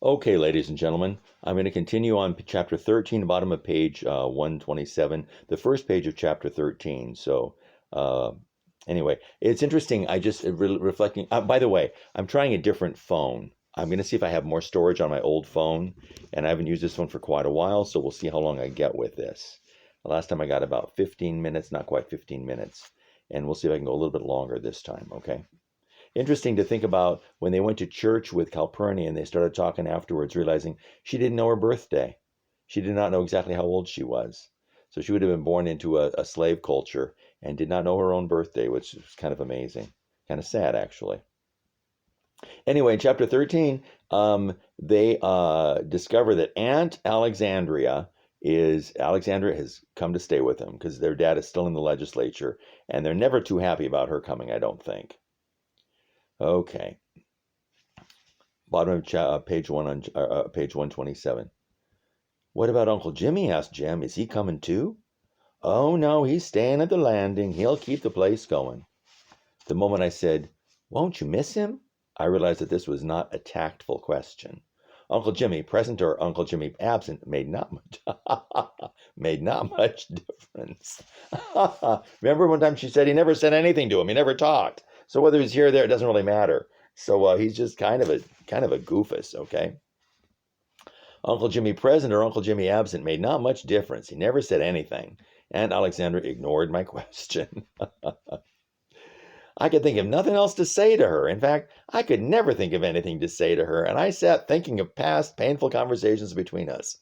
Okay, ladies and gentlemen, I'm going to continue on chapter 13, bottom of page 127, the first page of chapter 13. So, uh, anyway, it's interesting. I just reflecting. By the way, I'm trying a different phone. I'm going to see if I have more storage on my old phone, and I haven't used this one for quite a while, so we'll see how long I get with this. The last time I got about 15 minutes, not quite 15 minutes, and we'll see if I can go a little bit longer this time, okay? Interesting to think about when they went to church with Calpurnia and they started talking afterwards, realizing she didn't know her birthday. She did not know exactly how old she was. So she would have been born into a slave culture and did not know her own birthday, which is kind of amazing. Kind of sad, actually. Anyway, in chapter 13, they discover that Alexandria has come to stay with them because their dad is still in the legislature, and they're never too happy about her coming, I don't think. Okay. Bottom of page one on page 127. What about Uncle Jimmy? Asked Jem. Is he coming too? Oh no, he's staying at the landing. He'll keep the place going. The moment I said, won't you miss him? I realized that this was not a tactful question. Uncle Jimmy present or Uncle Jimmy absent made not much made not much difference. Remember one time she said he never said anything to him. He never talked. So whether he's here or there, it doesn't really matter. So he's just kind of a goofus, okay? Uncle Jimmy present or Uncle Jimmy absent made not much difference. He never said anything. And Alexandra ignored my question. I could think of nothing else to say to her. In fact, I could never think of anything to say to her, and I sat thinking of past painful conversations between us.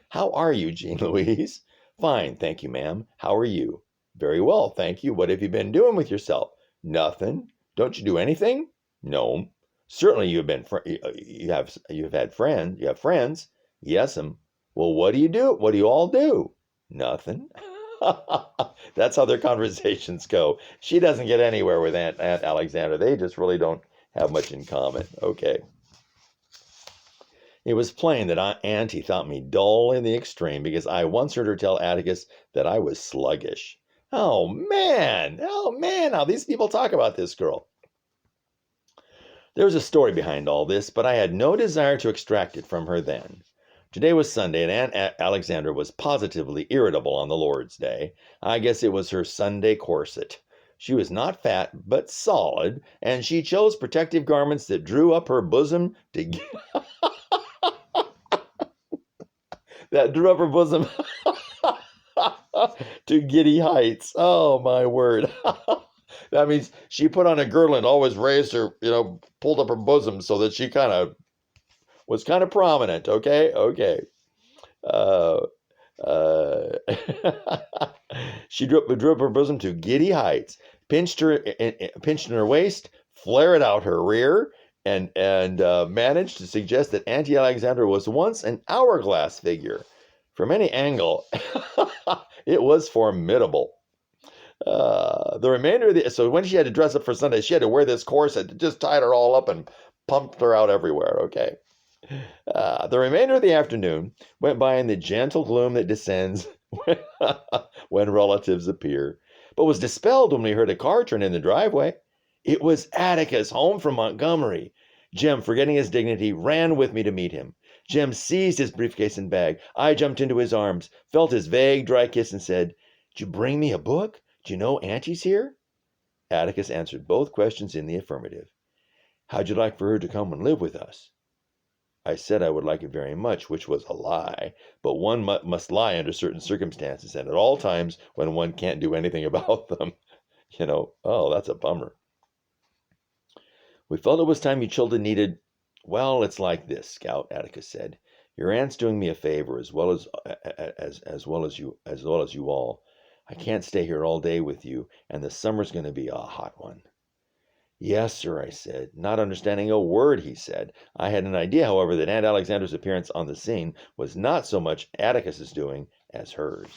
How are you, Jean Louise? Fine, thank you, ma'am. How are you? Very well, thank you. What have you been doing with yourself? Nothing. Don't you do anything? No. Certainly you have been you have had friends. You have friends. Yes'm. Well, what do you do? What do you all do? Nothing. That's how their conversations go. She doesn't get anywhere with Aunt Alexandra. They just really don't have much in common. Okay. It was plain that Auntie thought me dull in the extreme because I once heard her tell Atticus that I was sluggish. Oh man, how these people talk about this girl. There was a story behind all this, but I had no desire to extract it from her then. Today was Sunday, and Aunt Alexandra was positively irritable on the Lord's Day. I guess it was her Sunday corset. She was not fat, but solid, and she chose protective garments that drew up her bosom to that drew up her bosom to giddy heights. Oh my word. That means she put on a girdle and always raised her, pulled up her bosom so that she was kind of prominent. Okay. Uh, uh, she drew up her bosom to giddy heights, pinched in her waist, flared out her rear, and managed to suggest that Auntie Alexandra was once an hourglass figure. From any angle, it was formidable. The remainder of so when she had to dress up for Sunday, she had to wear this corset that just tied her all up and pumped her out everywhere. Okay. The remainder of the afternoon went by in the gentle gloom that descends when relatives appear, but was dispelled when we heard a car turn in the driveway. It was Atticus, home from Montgomery. Jem, forgetting his dignity, ran with me to meet him. Jem seized his briefcase and bag. I jumped into his arms, felt his vague, dry kiss, and said, "Did you bring me a book? Do you know Auntie's here?" Atticus answered both questions in the affirmative. "How'd you like for her to come and live with us?" I said I would like it very much, which was a lie, but one must lie under certain circumstances and at all times when one can't do anything about them. Oh, that's a bummer. We felt it was time you children needed. Well, it's like this, Scout, Atticus said. Your aunt's doing me a favor as well as you all. I can't stay here all day with you, and the summer's going to be a hot one. Yes, sir, I said, not understanding a word he said. I had an idea, however, that Aunt Alexandra's appearance on the scene was not so much Atticus's doing as hers.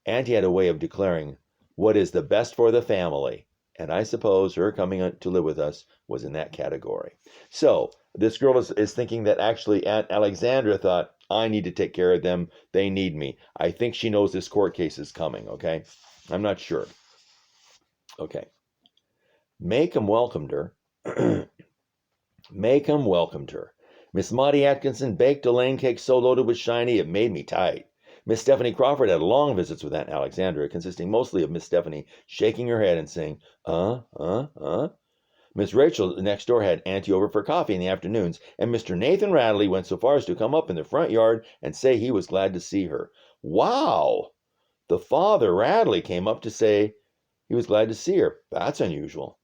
Auntie had a way of declaring what is the best for the family, and I suppose her coming to live with us was in that category. So this girl is thinking that actually Aunt Alexandra thought, I need to take care of them. They need me. I think she knows this court case is coming, okay? I'm not sure. Okay. Maycomb welcomed her. Maycomb welcomed her. Miss Maudie Atkinson baked a Elaine cake so loaded with shiny it made me tight. Miss Stephanie Crawford had long visits with Aunt Alexandra, consisting mostly of Miss Stephanie shaking her head and saying, Miss Rachel next door had Auntie over for coffee in the afternoons, and Mr. Nathan Radley went so far as to come up in the front yard and say he was glad to see her. Wow! The father, Radley, came up to say he was glad to see her. That's unusual.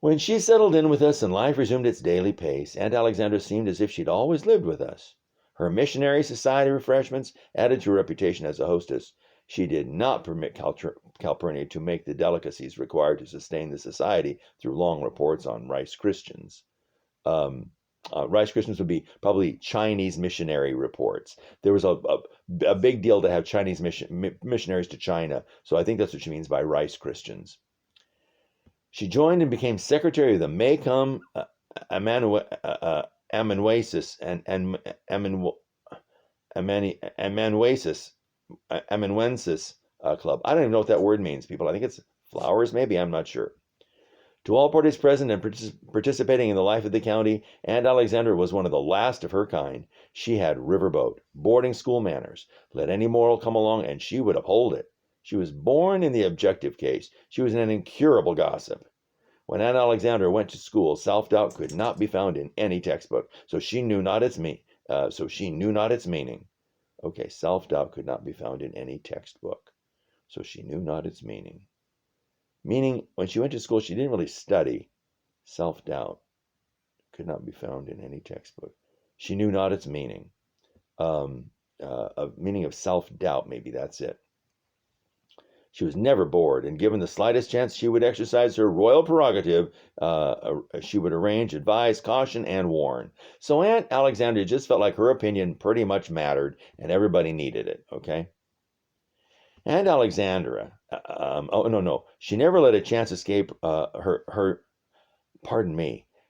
When she settled in with us and life resumed its daily pace, Aunt Alexandra seemed as if she'd always lived with us. Her missionary society refreshments added to her reputation as a hostess. She did not permit Calpurnia to make the delicacies required to sustain the society through long reports on Rice Christians. Rice Christians would be probably Chinese missionary reports. There was a big deal to have Chinese missionaries to China, so I think that's what she means by Rice Christians. She joined and became secretary of the Maycomb Amanuensis Club. I don't even know what that word means, people. I think it's flowers, maybe. I'm not sure. To all parties present and participating in the life of the county, Aunt Alexandra was one of the last of her kind. She had riverboat, boarding school manners. Let any moral come along, and she would uphold it. She was born in the objective case. She was an incurable gossip. When Aunt Alexandra went to school, self-doubt could not be found in any textbook, so she knew not its meaning. Okay, self-doubt could not be found in any textbook, so she knew not its meaning. Meaning, when she went to school, she didn't really study. Self-doubt could not be found in any textbook. She knew not its meaning. Meaning of self-doubt, maybe that's it. She was never bored, and given the slightest chance she would exercise her royal prerogative, she would arrange, advise, caution, and warn. So Aunt Alexandra just felt like her opinion pretty much mattered, and everybody needed it, okay? Aunt Alexandra, she never let a chance escape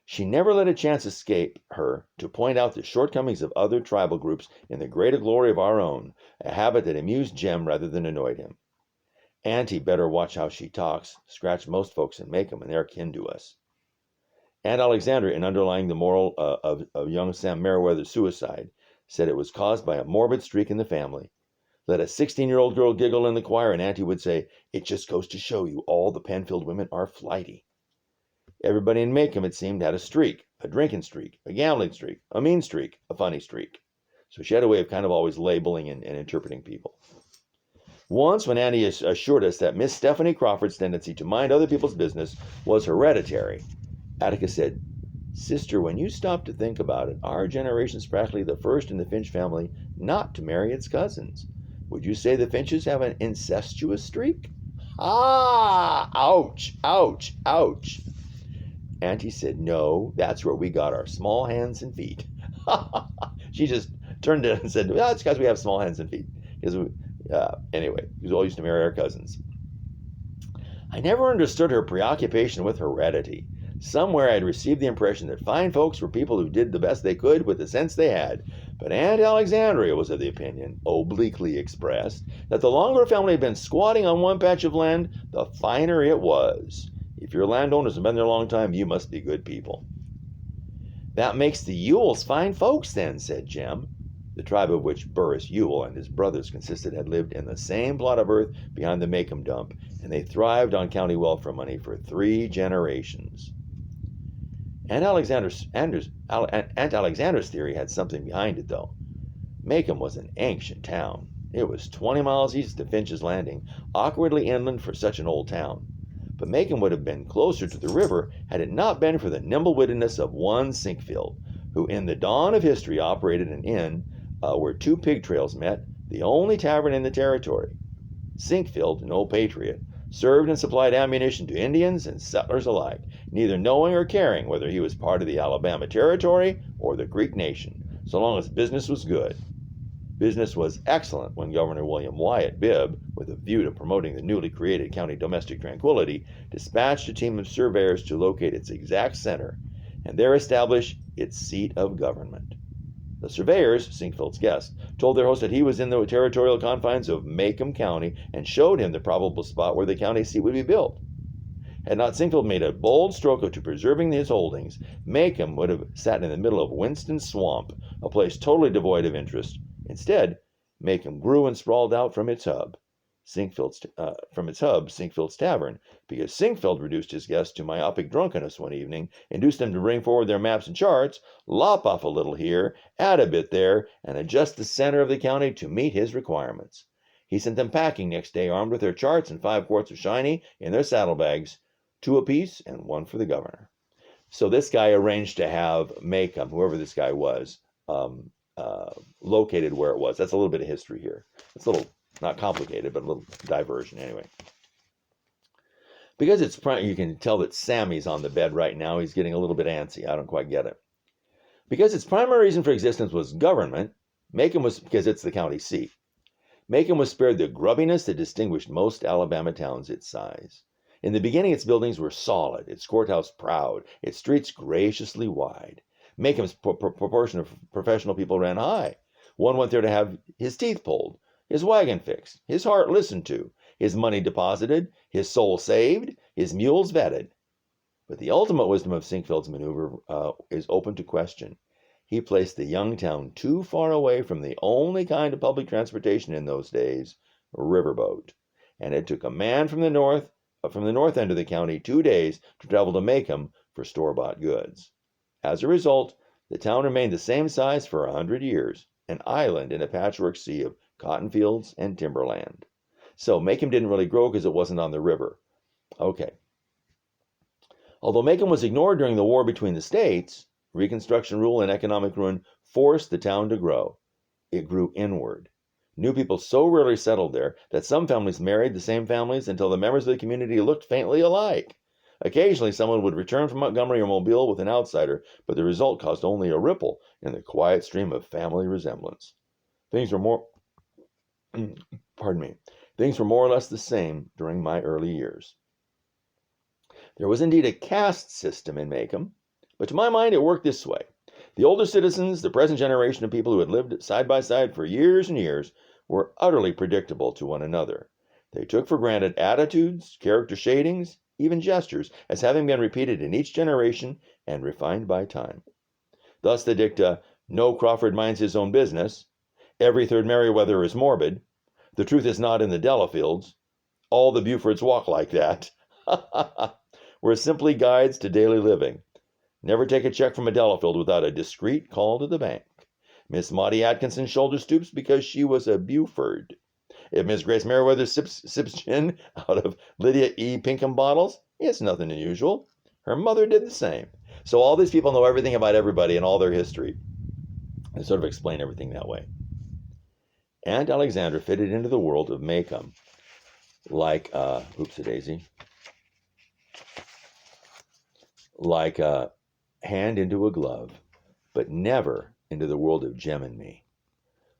She never let a chance escape her to point out the shortcomings of other tribal groups in the greater glory of our own, a habit that amused Jem rather than annoyed him. Auntie better watch how she talks, scratch most folks and make 'em, and they're kin to us. Aunt Alexandra, in underlying the moral of young Sam Merriweather's suicide, said it was caused by a morbid streak in the family. Let a 16-year-old girl giggle in the choir, and Auntie would say, "It just goes to show you all the Penfield women are flighty." Everybody in Maycomb, it seemed, had a streak, a drinking streak, a gambling streak, a mean streak, a funny streak. So she had a way of kind of always labeling and interpreting people. Once, when Auntie assured us that Miss Stephanie Crawford's tendency to mind other people's business was hereditary, Atticus said, "Sister, when you stop to think about it, our generation's practically the first in the Finch family not to marry its cousins. Would you say the Finches have an incestuous streak?" Ah! Ouch! Ouch! Ouch! Auntie said, "No, that's where we got our small hands and feet." She just turned it and said, "Well, it's because we have small hands and feet." Anyway, we all used to marry our cousins. I never understood her preoccupation with heredity. Somewhere I had received the impression that fine folks were people who did the best they could with the sense they had. But Aunt Alexandria was of the opinion, obliquely expressed, that the longer a family had been squatting on one patch of land, the finer it was. If your landowners have been there a long time, you must be good people. "That makes the Ewells fine folks, then," said Jem. The tribe of which Burris Ewell and his brothers consisted had lived in the same plot of earth behind the Maycomb dump, and they thrived on county welfare money for 3 generations. Aunt Alexandra's theory had something behind it, though. Maycomb was an ancient town. It was 20 miles east of Finch's Landing, awkwardly inland for such an old town. But Maycomb would have been closer to the river had it not been for the nimble-wittedness of one Sinkfield, who in the dawn of history operated an inn where 2 pig trails met, the only tavern in the territory. Sinkfield, an old patriot, served and supplied ammunition to Indians and settlers alike, neither knowing or caring whether he was part of the Alabama Territory or the Creek Nation, so long as business was good. Business was excellent when Governor William Wyatt Bibb, with a view to promoting the newly created county domestic tranquility, dispatched a team of surveyors to locate its exact center and there establish its seat of government. The surveyors, Sinkfield's guest, told their host that he was in the territorial confines of Maycomb County and showed him the probable spot where the county seat would be built. Had not Singfield made a bold stroke to preserving his holdings, Maycomb would have sat in the middle of Winston Swamp, a place totally devoid of interest. Instead, Maycomb grew and sprawled out from its hub, Singfield's Tavern, because Singfield reduced his guests to myopic drunkenness one evening, induced them to bring forward their maps and charts, lop off a little here, add a bit there, and adjust the center of the county to meet his requirements. He sent them packing next day, armed with their charts and 5 quarts of shiny in their saddlebags, 2 apiece and 1 for the governor. So this guy arranged to have Maycomb, whoever this guy was, located where it was. That's a little bit of history here. It's a little, not complicated, but a little diversion anyway. Because it's, you can tell that Sammy's on the bed right now. He's getting a little bit antsy. I don't quite get it. Because its primary reason for existence was government, Maycomb was, because it's the county seat. Maycomb was spared the grubbiness that distinguished most Alabama towns its size. In the beginning, its buildings were solid, its courthouse proud, its streets graciously wide. Maycomb's proportion of professional people ran high. One went there to have his teeth pulled, his wagon fixed, his heart listened to, his money deposited, his soul saved, his mules vetted. But the ultimate wisdom of Singfield's maneuver is open to question. He placed the young town too far away from the only kind of public transportation in those days, a riverboat. And it took a man from the north end of the county 2 days to travel to Maycomb for store-bought goods. As a result, the town remained the same size for 100 years, an island in a patchwork sea of cotton fields and timberland. So Maycomb didn't really grow because it wasn't on the river. Okay. Although Maycomb was ignored during the war between the states, Reconstruction rule and economic ruin forced the town to grow. It grew inward. New people so rarely settled there that some families married the same families until the members of the community looked faintly alike. Occasionally, someone would return from Montgomery or Mobile with an outsider, but the result caused only a ripple in the quiet stream of family resemblance. Things were more or less the same during my early years. There was indeed a caste system in Maycomb, but to my mind it worked this way. The older citizens, the present generation of people who had lived side by side for years and years, were utterly predictable to one another. They took for granted attitudes, character shadings, even gestures, as having been repeated in each generation and refined by time. Thus the dicta, "No Crawford minds his own business," "Every third Meriwether is morbid," "The truth is not in the Delafields," "All the Bufords walk like that," were simply guides to daily living. Never take a check from a Delafield without a discreet call to the bank. Miss Maudie Atkinson's shoulder stoops because she was a Buford. If Miss Grace Meriwether sips gin out of Lydia E. Pinkham bottles, it's nothing unusual. Her mother did the same. So all these people know everything about everybody and all their history. They sort of explain everything that way. Aunt Alexandra fitted into the world of Maycomb like, oopsie-daisy, like a hand into a glove, but never into the world of Jem and me.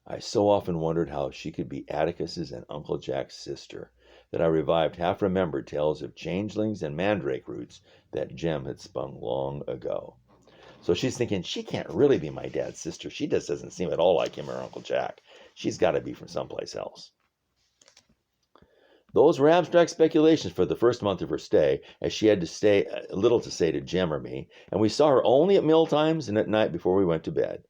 I so often wondered how she could be Atticus's and Uncle Jack's sister that I revived half-remembered tales of changelings and mandrake roots that Jem had spun long ago. So she's thinking, she can't really be my dad's sister. She just doesn't seem at all like him or Uncle Jack. She's got to be from someplace else. Those were abstract speculations for the first month of her stay, as she had little to say to Jem or me, and we saw her only at meal times and at night before we went to bed.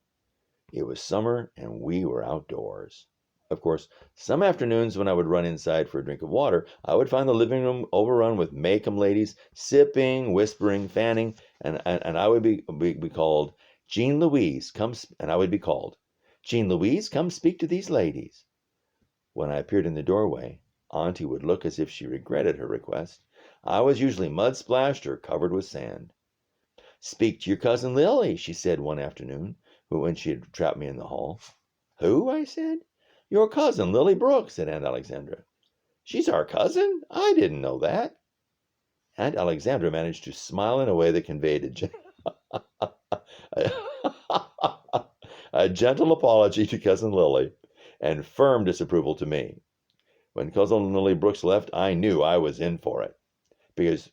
It was summer, and we were outdoors. Of course, some afternoons when I would run inside for a drink of water, I would find the living room overrun with Maycomb ladies, sipping, whispering, fanning, and I would be called, "Jean Louise, come," and I would be called, "Jean Louise, come speak to these ladies." When I appeared in the doorway, Auntie would look as if she regretted her request. I was usually mud-splashed or covered with sand. "Speak to your cousin Lily," she said one afternoon, when she had trapped me in the hall. "Who?" I said. "Your cousin, Lily Brooks," said Aunt Alexandra. "She's our cousin? I didn't know that." Aunt Alexandra managed to smile in a way that conveyed a gentle apology to Cousin Lily and firm disapproval to me. When Cousin Lily Brooks left, I knew I was in for it, because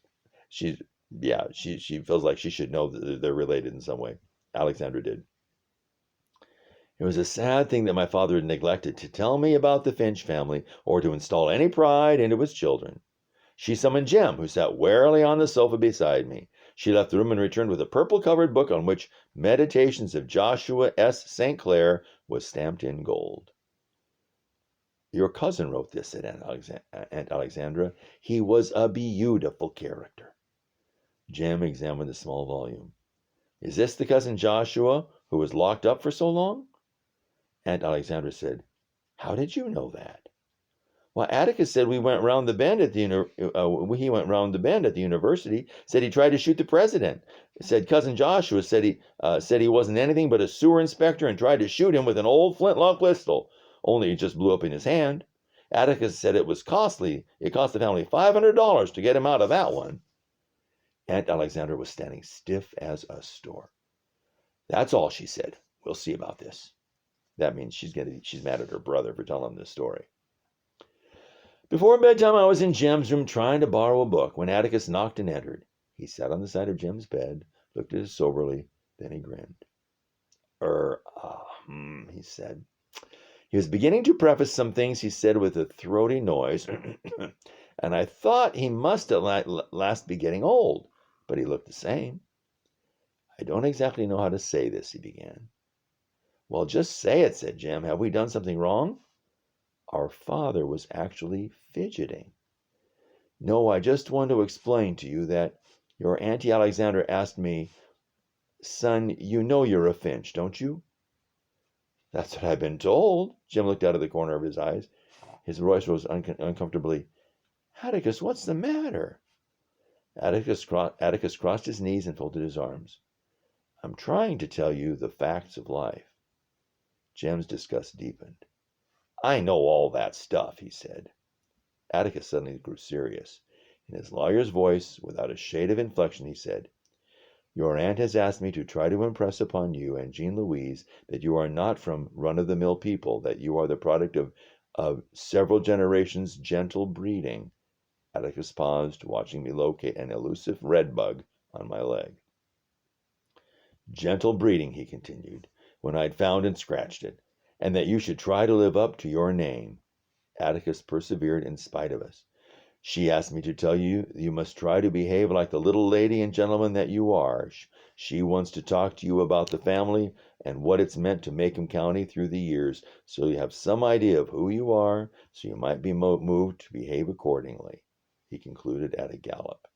she feels like she should know that they're related in some way. Alexandra did. It was a sad thing that my father had neglected to tell me about the Finch family or to install any pride into his children. She summoned Jem, who sat warily on the sofa beside me. She left the room and returned with a purple-covered book on which Meditations of Joshua S. St. Clair was stamped in gold. Your cousin wrote this, said Aunt Alexandra. He was a beautiful character. Jem examined the small volume. Is this the cousin Joshua who was locked up for so long? Aunt Alexandra said, How did you know that? Well, Atticus said he went round the bend at the university. Said he tried to shoot the president. Said cousin Joshua said he wasn't anything but a sewer inspector and tried to shoot him with an old flintlock pistol. Only it just blew up in his hand. Atticus said it was costly. It cost the family $500 to get him out of that one. Aunt Alexandra was standing stiff as a store. That's all, she said. We'll see about this. That means she's mad at her brother for telling this story. Before bedtime, I was in Jem's room trying to borrow a book when Atticus knocked and entered. He sat on the side of Jem's bed, looked at us soberly, then he grinned. He said. He was beginning to preface some things he said with a throaty noise, and I thought he must at last be getting old, but he looked the same. I don't exactly know how to say this, he began. Well, just say it, said Jem. Have we done something wrong? Our father was actually fidgeting. No, I just want to explain to you that your Auntie Alexandra asked me, Son, you know you're a Finch, don't you? That's what I've been told. Jem looked out of the corner of his eyes. His voice rose uncomfortably. Atticus, what's the matter? Atticus crossed his knees and folded his arms. I'm trying to tell you the facts of life. Jem's disgust deepened. I know all that stuff, he said. Atticus suddenly grew serious. In his lawyer's voice, without a shade of inflection, he said, Your aunt has asked me to try to impress upon you and Jean Louise that you are not from run-of-the-mill people, that you are the product of several generations' gentle breeding. Atticus paused, watching me locate an elusive red bug on my leg. Gentle breeding, he continued, when I'd found and scratched it, and that you should try to live up to your name. Atticus persevered in spite of us. She asked me to tell you you must try to behave like the little lady and gentleman that you are. She wants to talk to you about the family and what it's meant to Macomb County through the years, so you have some idea of who you are, so you might be moved to behave accordingly, he concluded at a gallop.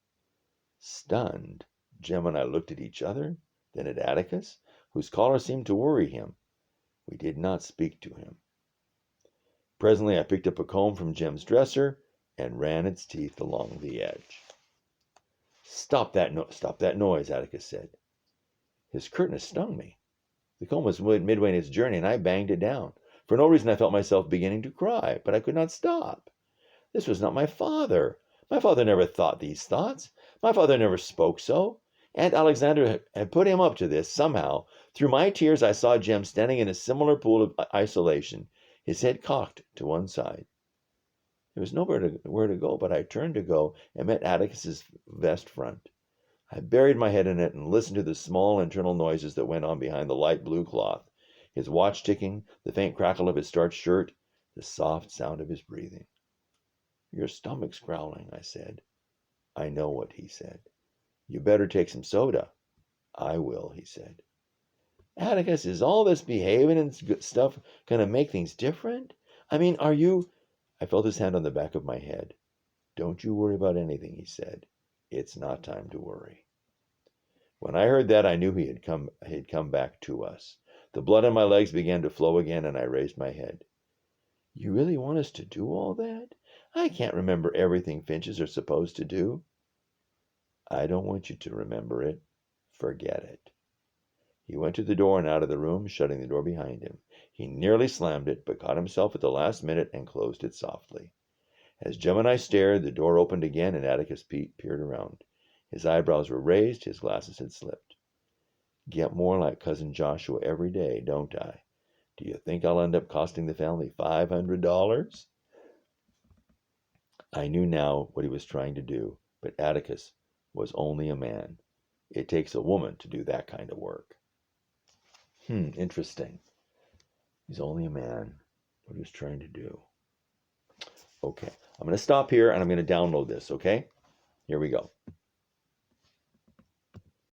Stunned, Jem and I looked at each other, then at Atticus, whose collar seemed to worry him. We did not speak to him. Presently I picked up a comb from Jem's dresser and ran its teeth along the edge. Stop that noise, Atticus said. His curtness stung me. The comb was midway in its journey, and I banged it down. For no reason I felt myself beginning to cry, but I could not stop. This was not my father. My father never thought these thoughts. My father never spoke so. Aunt Alexandra had put him up to this somehow. Through my tears I saw Jem standing in a similar pool of isolation, his head cocked to one side. There was nowhere to go, but I turned to go and met Atticus's vest front. I buried my head in it and listened to the small internal noises that went on behind the light blue cloth, his watch ticking, the faint crackle of his starched shirt, the soft sound of his breathing. Your stomach's growling, I said. I know what he said. You better take some soda. I will, he said. Atticus, is all this behaving and stuff going to make things different? I mean, are you... I felt his hand on the back of my head. Don't you worry about anything, he said. It's not time to worry. When I heard that, I knew he had come back to us. The blood on my legs began to flow again, and I raised my head. You really want us to do all that? I can't remember everything Finches are supposed to do. I don't want you to remember it. Forget it. He went to the door and out of the room, shutting the door behind him. He nearly slammed it, but caught himself at the last minute and closed it softly. As Jem and I stared, the door opened again and Atticus peered around. His eyebrows were raised, his glasses had slipped. Get more like Cousin Joshua every day, don't I? Do you think I'll end up costing the family $500? I knew now what he was trying to do, but Atticus was only a man. It takes a woman to do that kind of work. Interesting. He's only a man. What he was trying to do. Okay, I'm going to stop here and I'm going to download this, okay? Here we go.